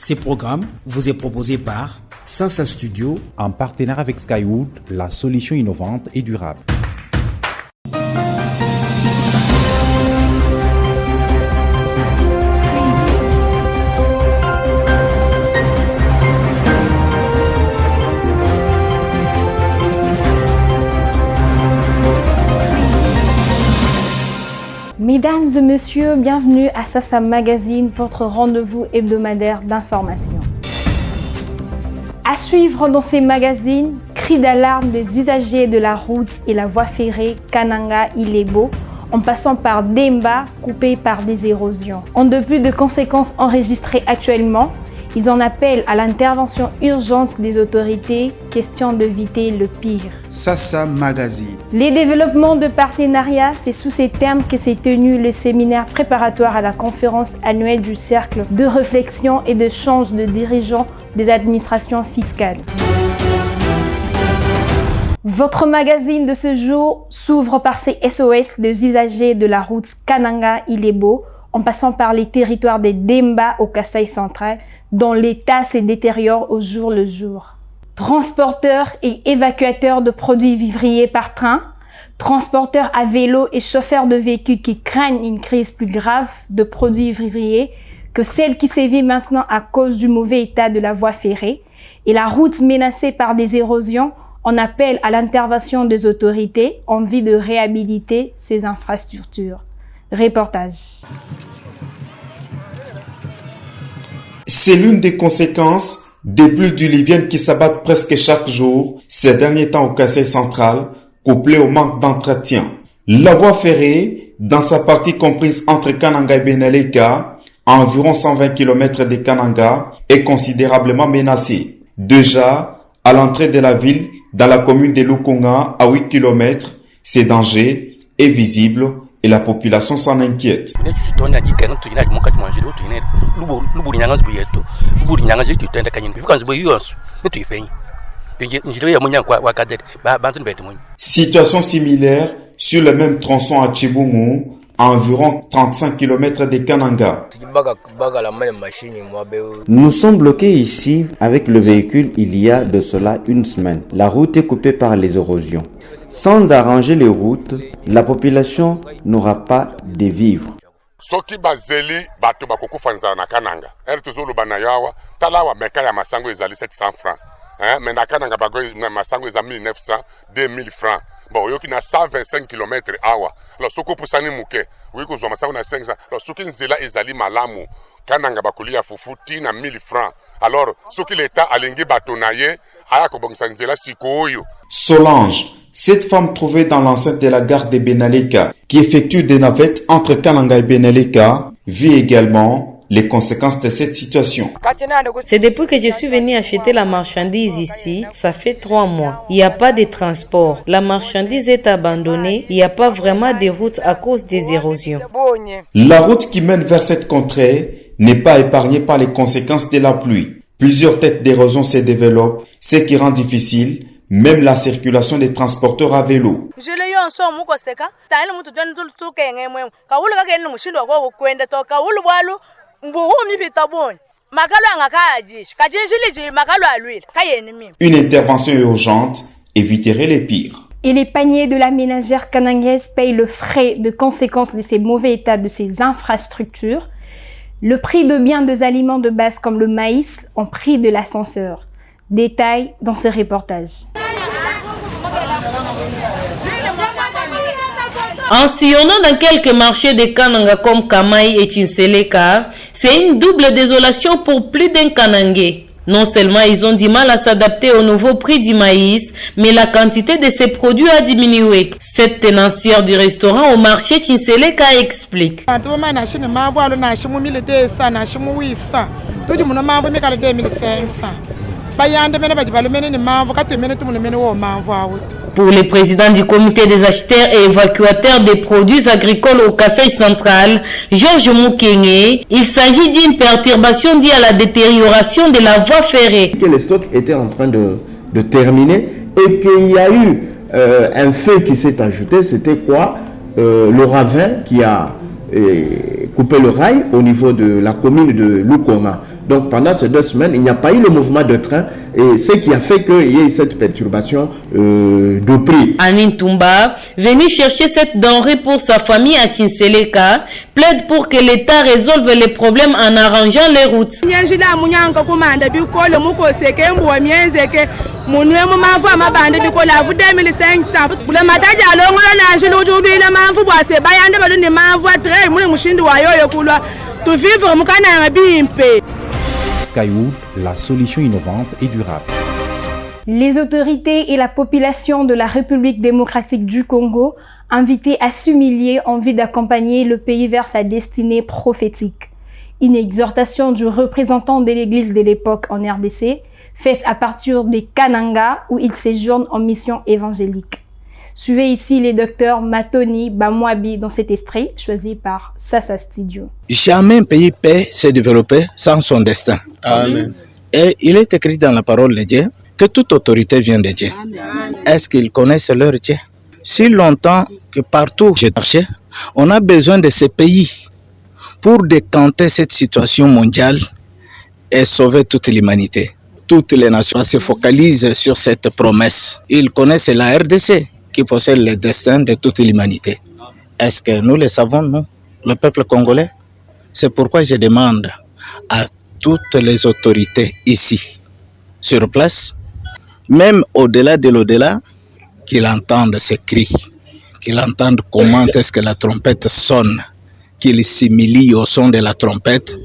Ce programme vous est proposé par Sansa Studio en partenariat avec Skywood, la solution innovante et durable. Mesdames et messieurs, bienvenue à Sasa Magazine, votre rendez-vous hebdomadaire d'information. À suivre dans ces magazines, cris d'alarme des usagers de la route et la voie ferrée Kananga-Ilebo, en passant par Demba, coupé par des érosions. En dépit de conséquences enregistrées actuellement, ils en appellent à l'intervention urgente des autorités, question d'éviter le pire. Sasa Magazine. Les développements de partenariat, c'est sous ces termes que s'est tenu le séminaire préparatoire à la conférence annuelle du Cercle de réflexion et d'échange de dirigeants des administrations fiscales. Votre magazine de ce jour s'ouvre par ces SOS des usagers de la route Kananga-Ilebo, en passant par les territoires des Demba au Kasaï central, dont l'état se détériore au jour le jour. Transporteurs et évacuateurs de produits vivriers par train, transporteurs à vélo et chauffeurs de véhicules qui craignent une crise plus grave de produits vivriers que celle qui sévit maintenant à cause du mauvais état de la voie ferrée et la route menacée par des érosions, on appelle à l'intervention des autorités en vue de réhabiliter ces infrastructures. Reportage. C'est l'une des conséquences des pluies diluviennes qui s'abattent presque chaque jour ces derniers temps au Kasaï central, couplées au manque d'entretien. La voie ferrée, dans sa partie comprise entre Kananga et Benaleka, à environ 120 km de Kananga, est considérablement menacée. Déjà, à l'entrée de la ville, dans la commune de Lukunga, à 8 km, ce danger est visible et la population s'en inquiète. Situation similaire sur le même tronçon à Chibungu, à environ 35 km de Kananga. Nous sommes bloqués ici avec le véhicule il y a de cela une semaine. La route est coupée par les érosions. Sans arranger les routes, la population n'aura pas de vivres. Soki bazeli bato bakokufa nzala na Kananga. Tozolo banayawa talawa meka ya masango ezali 700 francs. Mais na Kananga bago masango ezali 1900, 2000 francs. Bon, yoki na 125 km awa. Alors soko pusani muke, wiko zwa masango na 500. Alors soki nzela ezali malamu, Kananga bakulia fufuti na 1000 francs. Alors soki l'État alingi bato na ye, aya kobongisa nzela sikoyo. Solange, cette femme trouvée dans l'enceinte de la gare de Benaleka, qui effectue des navettes entre Kananga et Benaleka, vit également les conséquences de cette situation. C'est depuis que je suis venue acheter la marchandise ici, ça fait 3 mois. Il n'y a pas de transport. La marchandise est abandonnée. Il n'y a pas vraiment de route à cause des érosions. La route qui mène vers cette contrée n'est pas épargnée par les conséquences de la pluie. Plusieurs têtes d'érosion se développent, ce qui rend difficile même la circulation des transporteurs à vélo. Une intervention urgente éviterait les pires. Et les paniers de la ménagère kanangaise payent le frais de conséquences de ces mauvais états de ces infrastructures. Le prix de biens des aliments de base comme le maïs ont pris de l'ascenseur. Détail dans ce reportage. En sillonnant dans quelques marchés de Kananga comme Kamaï et Tinseleka, c'est une double désolation pour plus d'un Kanangais. Non seulement ils ont du mal à s'adapter au nouveau prix du maïs, mais la quantité de ces produits a diminué. Cette tenancière du restaurant au marché Tinseleka explique. Pour le président du comité des acheteurs et évacuateurs des produits agricoles au Kasaï central, Georges Moukenge, il s'agit d'une perturbation due à la détérioration de la voie ferrée. Que les stocks étaient en train de terminer et qu'il y a eu un fait qui s'est ajouté, c'était quoi? Le ravin qui a coupé le rail au niveau de la commune de Lukonga. Donc pendant ces 2 semaines, il n'y a pas eu le mouvement de train et ce qui a fait qu'il y ait cette perturbation de prix. Anine Toumba, venu chercher cette denrée pour sa famille à Kinseleka, plaide pour que l'État résolve les problèmes en arrangeant les routes. Skywood, la solution innovante et durable. Les autorités et la population de la République démocratique du Congo invités à s'humilier en vue d'accompagner le pays vers sa destinée prophétique. Une exhortation du représentant de l'Église de l'époque en RDC, faite à partir des Kananga où il séjourne en mission évangélique. Suivez ici les docteurs Matoni Bamwabi dans cet extrait choisi par Sasa Studio. Jamais un pays peut se développer sans son destin. Amen. Et il est écrit dans la parole de Dieu que toute autorité vient de Dieu. Est-ce qu'ils connaissent leur Dieu? Si longtemps que partout où j'ai marché, on a besoin de ces pays pour décanter cette situation mondiale et sauver toute l'humanité. Toutes les nations se focalisent sur cette promesse. Ils connaissent la RDC qui possède le destin de toute l'humanité. Est-ce que nous le savons, nous, le peuple congolais? C'est pourquoi je demande à toutes les autorités ici, sur place, même au-delà de l'au-delà, qu'ils entendent ces cris, qu'ils entendent comment est-ce que la trompette sonne, qu'ils s'humilient au son de la trompette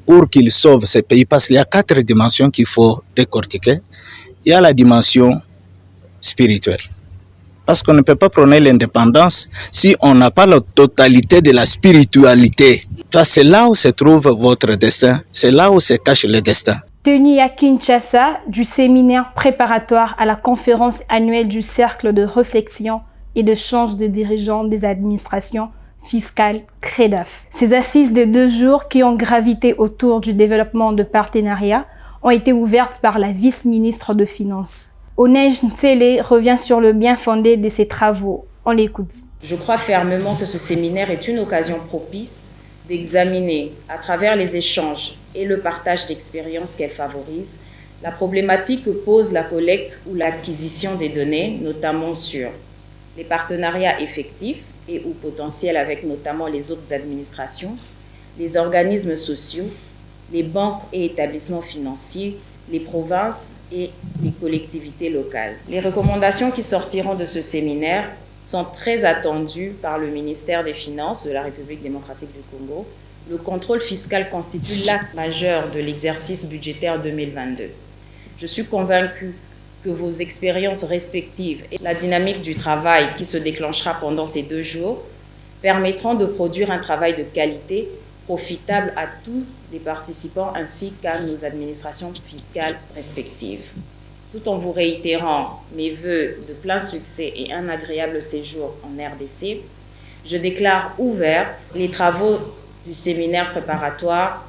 pour qu'ils sauvent ces pays. Parce qu'il y a 4 dimensions qu'il faut décortiquer. Il y a la dimension spirituelle. Parce qu'on ne peut pas prôner l'indépendance si on n'a pas la totalité de la spiritualité. C'est là où se trouve votre destin, c'est là où se cache le destin. Tenu à Kinshasa du séminaire préparatoire à la conférence annuelle du Cercle de réflexion et de change de dirigeants des administrations fiscales CREDAF. Ces assises de 2 jours qui ont gravité autour du développement de partenariats ont été ouvertes par la vice-ministre de Finances. Onej Ntsele revient sur le bien fondé de ses travaux. On l'écoute. Je crois fermement que ce séminaire est une occasion propice d'examiner, à travers les échanges et le partage d'expériences qu'elle favorise, la problématique que pose la collecte ou l'acquisition des données, notamment sur les partenariats effectifs et ou potentiels avec notamment les autres administrations, les organismes sociaux, les banques et établissements financiers, les provinces et les collectivités locales. Les recommandations qui sortiront de ce séminaire sont très attendues par le ministère des Finances de la République démocratique du Congo. Le contrôle fiscal constitue l'axe majeur de l'exercice budgétaire 2022. Je suis convaincue que vos expériences respectives et la dynamique du travail qui se déclenchera pendant ces 2 jours permettront de produire un travail de qualité profitable à tous les participants ainsi qu'à nos administrations fiscales respectives. Tout en vous réitérant mes vœux de plein succès et un agréable séjour en RDC, je déclare ouverts les travaux du séminaire préparatoire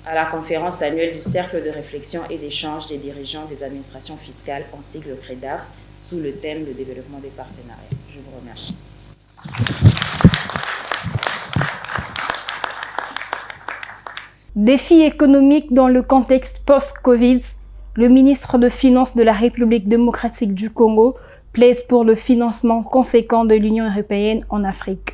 à la conférence annuelle du Cercle de réflexion et d'échange des dirigeants des administrations fiscales en sigle CREDAF sous le thème le développement des partenariats. Je vous remercie. Défis économiques dans le contexte post-Covid, le ministre de Finances de la République démocratique du Congo plaide pour le financement conséquent de l'Union européenne en Afrique.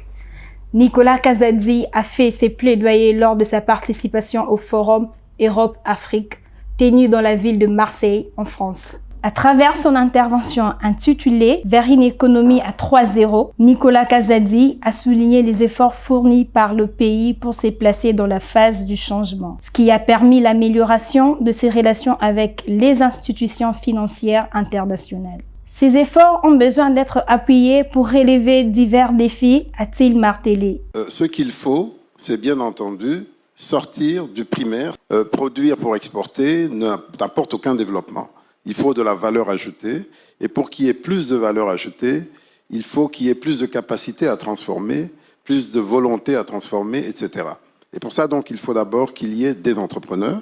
Nicolas Kazadi a fait ses plaidoyers lors de sa participation au forum Europe-Afrique, tenu dans la ville de Marseille, en France. À travers son intervention intitulée « Vers une économie à 3.0 », Nicolas Kazadi a souligné les efforts fournis par le pays pour se placer dans la phase du changement, ce qui a permis l'amélioration de ses relations avec les institutions financières internationales. Ces efforts ont besoin d'être appuyés pour relever divers défis, a-t-il martelé. Ce qu'il faut, c'est bien entendu sortir du primaire. Produire pour exporter n'apporte aucun développement. Il faut de la valeur ajoutée. Et pour qu'il y ait plus de valeur ajoutée, il faut qu'il y ait plus de capacité à transformer, plus de volonté à transformer, etc. Et pour ça, donc, il faut d'abord qu'il y ait des entrepreneurs,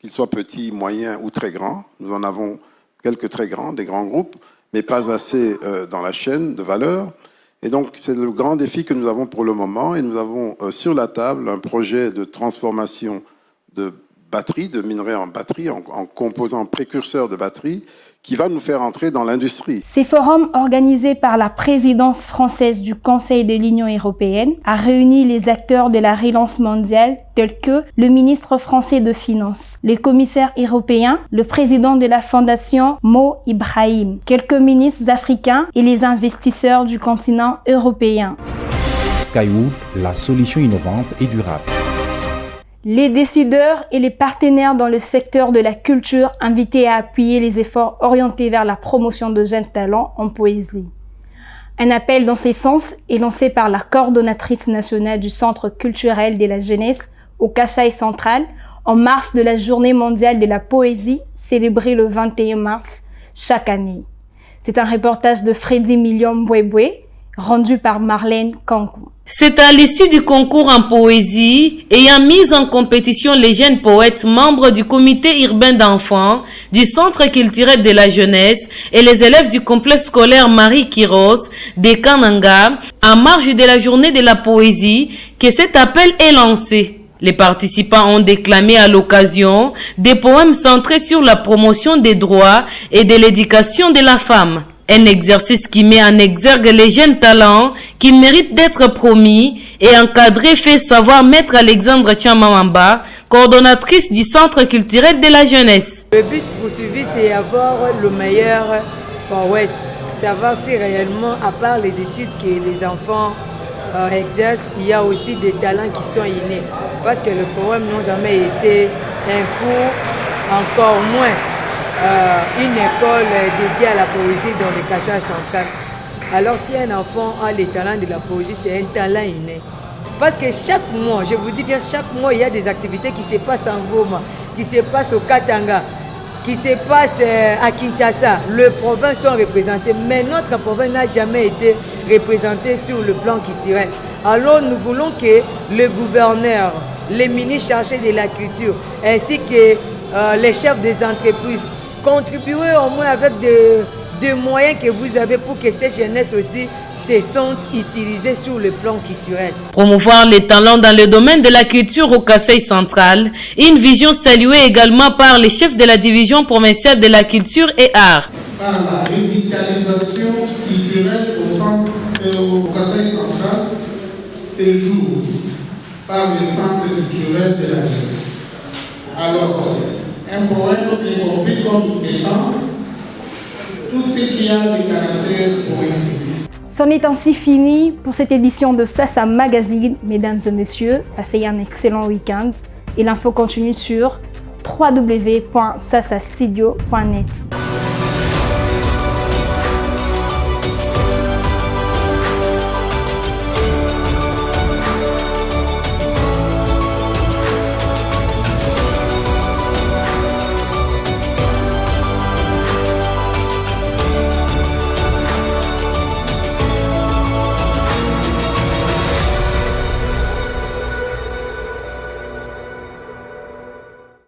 qu'ils soient petits, moyens ou très grands. Nous en avons quelques très grands, des grands groupes, mais pas assez dans la chaîne de valeur. Et donc, c'est le grand défi que nous avons pour le moment. Et nous avons sur la table un projet de transformation de batteries, de minerais en batterie, en composants précurseurs de batterie, qui va nous faire entrer dans l'industrie. Ces forums organisés par la présidence française du Conseil de l'Union européenne a réuni les acteurs de la relance mondiale tels que le ministre français de Finances, les commissaires européens, le président de la fondation Mo Ibrahim, quelques ministres africains et les investisseurs du continent européen. Skywood, la solution innovante et durable. Les décideurs et les partenaires dans le secteur de la culture invités à appuyer les efforts orientés vers la promotion de jeunes talents en poésie. Un appel dans ce sens est lancé par la coordonnatrice nationale du Centre culturel de la jeunesse au Kasaï central en marge de la Journée mondiale de la poésie célébrée le 21 mars chaque année. C'est un reportage de Freddy Million Mbwebwe rendu par Marlène Kankou. C'est à l'issue du concours en poésie ayant mis en compétition les jeunes poètes membres du comité urbain d'enfants, du centre culturel de la jeunesse et les élèves du complexe scolaire Marie Kiros de Kananga en marge de la journée de la poésie que cet appel est lancé. Les participants ont déclamé à l'occasion des poèmes centrés sur la promotion des droits et de l'éducation de la femme. Un exercice qui met en exergue les jeunes talents qui méritent d'être promis et encadrés, fait savoir Maître Alexandre Tchamamamba, coordonnatrice du Centre culturel de la jeunesse. Le but poursuivi, c'est avoir le meilleur poète, savoir si réellement, à part les études que les enfants exercent, il y a aussi des talents qui sont innés. Parce que les poèmes n'ont jamais été un cours, encore moins une école dédiée à la poésie dans le Kasaï central. Alors si un enfant a les talents de la poésie, c'est un talent inné. Parce que chaque mois, je vous dis bien, chaque mois, il y a des activités qui se passent en Goma, qui se passent au Katanga, qui se passent à Kinshasa. Les provinces sont représentées, mais notre province n'a jamais été représentée sur le plan culturel. Alors nous voulons que le gouverneur, les ministres chargés de la culture, ainsi que les chefs des entreprises, contribuer au moins avec des moyens que vous avez pour que ces jeunesses aussi se sentent utilisées sur le plan culturel. Promouvoir les talents dans le domaine de la culture au Kasaï central, une vision saluée également par les chefs de la division provinciale de la culture et arts. Par la revitalisation culturelle au centre au Kasaï central, séjour par le centre culturel de la jeunesse. Alors, un poète est compris comme étant tout ce qui a des caractères poétiques. C'en est ainsi fini pour cette édition de Sasa Magazine. Mesdames et messieurs, passez un excellent week-end et l'info continue sur www.sasastudio.net.